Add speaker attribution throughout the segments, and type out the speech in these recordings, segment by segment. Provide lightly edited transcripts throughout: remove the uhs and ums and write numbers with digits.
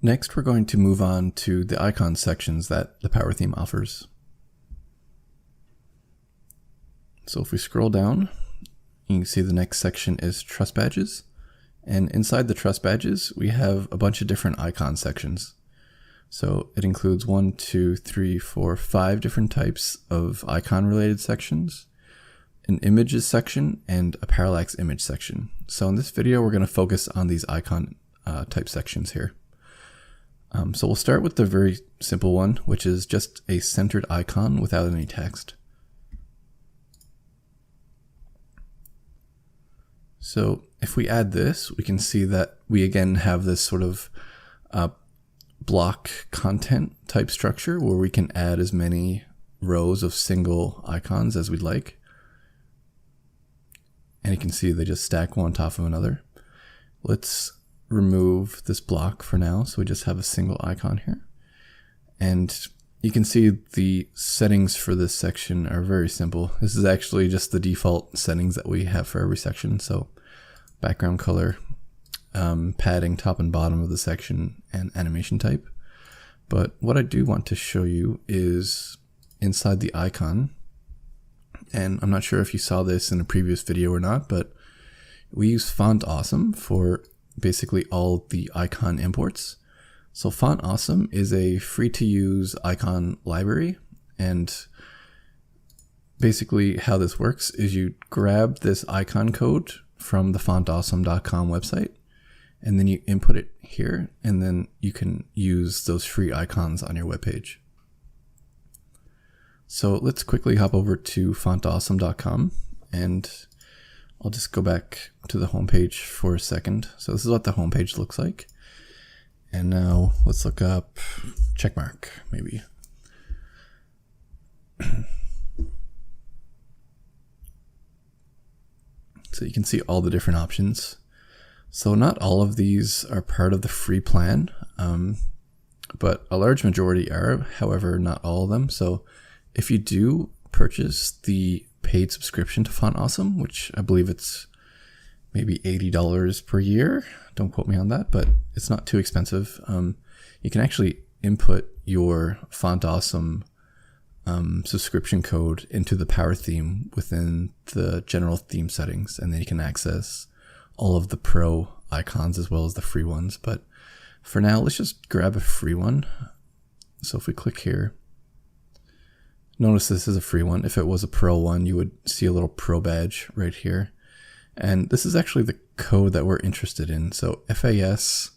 Speaker 1: Next, we're going to move on to the icon sections that the Power theme offers. So if we scroll down, you can see the next section is Trust Badges. And inside the Trust Badges, we have a bunch of different icon sections. So it includes 1, 2, 3, 4, 5 different types of icon related sections, an images section, and a parallax image section. So in this video, we're going to focus on these icon type sections here. So we'll start with the very simple one, which is just a centered icon without any text. So if we add this, we can see that we again have this sort of block content type structure where we can add as many rows of single icons as we'd like. And you can see they just stack one on top of another. Let's remove this block for now, so we just have a single icon here. And you can see the settings for this section are very simple. This is actually just the default settings that we have for every section. So background color, padding top and bottom of the section, and animation type. But what I do want to show you is inside the icon, and I'm not sure if you saw this in a previous video or not, but we use Font Awesome for basically all the icon imports. So Font Awesome is a free to use icon library, and basically how this works is you grab this icon code from the fontawesome.com website, and then you input it here, and then you can use those free icons on your webpage. So let's quickly hop over to fontawesome.com, and I'll just go back to the homepage for a second. So this is what the homepage looks like. And now let's look up checkmark, maybe. So you can see all the different options. So not all of these are part of the free plan, but a large majority are, however, not all of them. So if you do purchase the paid subscription to Font Awesome, which I believe it's maybe $80 per year, don't quote me on that, but it's not too expensive. You can actually input your Font Awesome subscription code into the Power theme within the general theme settings, and then you can access all of the pro icons as well as the free ones. But for now, let's just grab a free one. So if we click here, notice this is a free one. If it was a pro one, you would see a little pro badge right here. And this is actually the code that we're interested in. So FAS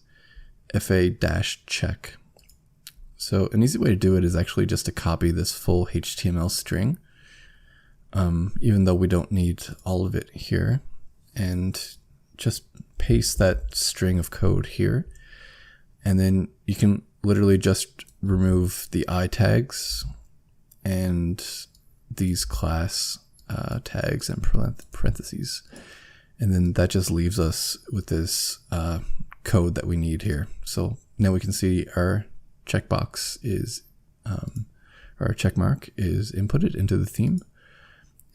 Speaker 1: FA-check. So an easy way to do it is actually just to copy this full HTML string, even though we don't need all of it here, and just paste that string of code here. And then you can literally just remove the I tags and these class tags and parentheses. And then that just leaves us with this code that we need here. So now we can see our checkbox is, or our checkmark is inputted into the theme.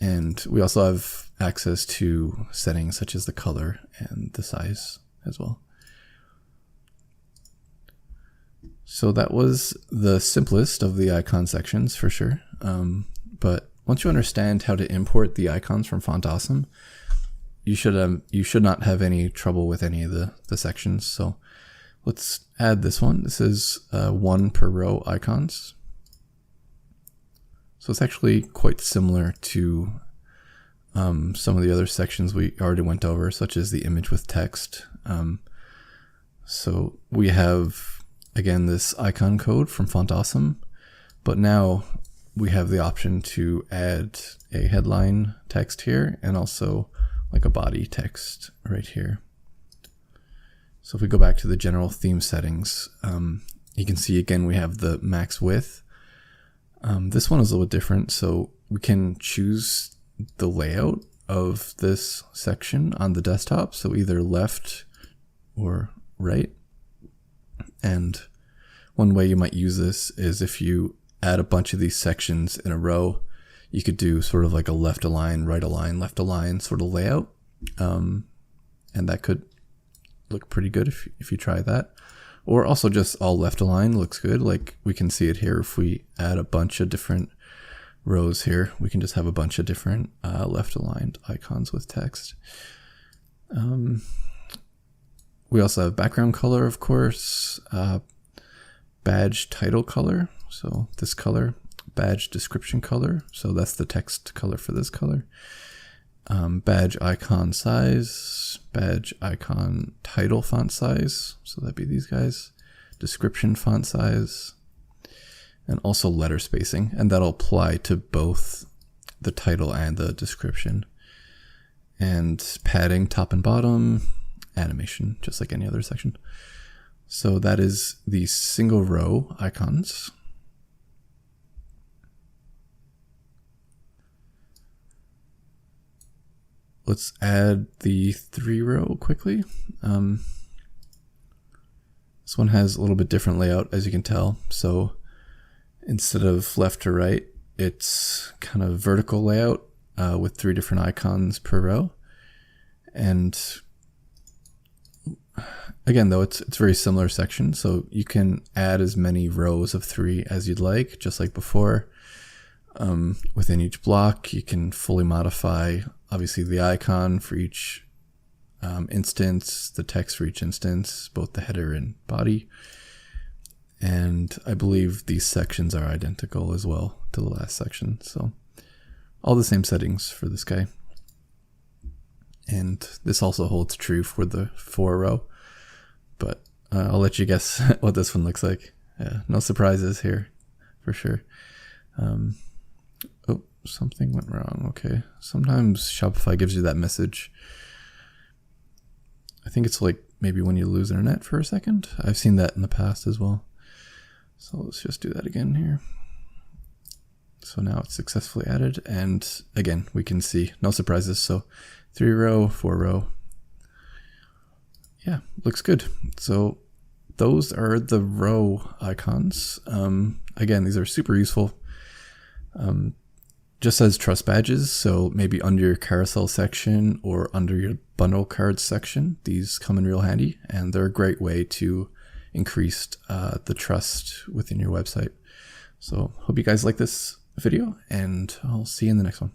Speaker 1: And we also have access to settings such as the color and the size as well. So that was the simplest of the icon sections for sure. But once you understand how to import the icons from Font Awesome, you should not have any trouble with any of the sections. So let's add this one. This is 1 per row icons. So it's actually quite similar to some of the other sections we already went over, such as the image with text. So we have, again, this icon code from Font Awesome, but now we have the option to add a headline text here and also like a body text right here. So if we go back to the general theme settings, you can see again we have the max width. This one is a little bit different, so we can choose the layout of this section on the desktop, so either left or right. And one way you might use this is if you add a bunch of these sections in a row, you could do sort of like a left align, right align, left align sort of layout. And that could look pretty good if you try that. or also just all left aligned looks good. Like we can see it here. If we add a bunch of different rows here, we can just have a bunch of different left aligned icons with text. We also have background color, of course, badge title color. So this color, badge description color. So that's the text color for this color. Badge icon size, badge icon title font size. So that'd be these guys. Description font size, and also letter spacing. And that'll apply to both the title and the description. And padding top and bottom, animation, just like any other section. So that is the single row icons. Let's add the 3-row quickly. This one has a little bit different layout, as you can tell. So instead of left to right, it's kind of vertical layout with 3 different icons per row. And again, though, it's very similar section. So you can add as many rows of 3 as you'd like, just like before. Within each block, you can fully modify, obviously, the icon for each instance, the text for each instance, both the header and body. And I believe these sections are identical as well to the last section. So all the same settings for this guy. And this also holds true for the 4-row. But I'll let you guess what this one looks like. Yeah, no surprises here, for sure. Oh, something went wrong. Okay. Sometimes Shopify gives you that message. I think it's like maybe when you lose internet for a second. I've seen that in the past as well. So let's just do that again here. So now it's successfully added. And again, we can see no surprises. So 3-row, 4-row. Yeah, looks good. So those are the row icons. Again, these are super useful. Just as trust badges, so maybe under your carousel section or under your bundle cards section, these come in real handy, and they're a great way to increase the trust within your website. So hope you guys like this video, and I'll see you in the next one.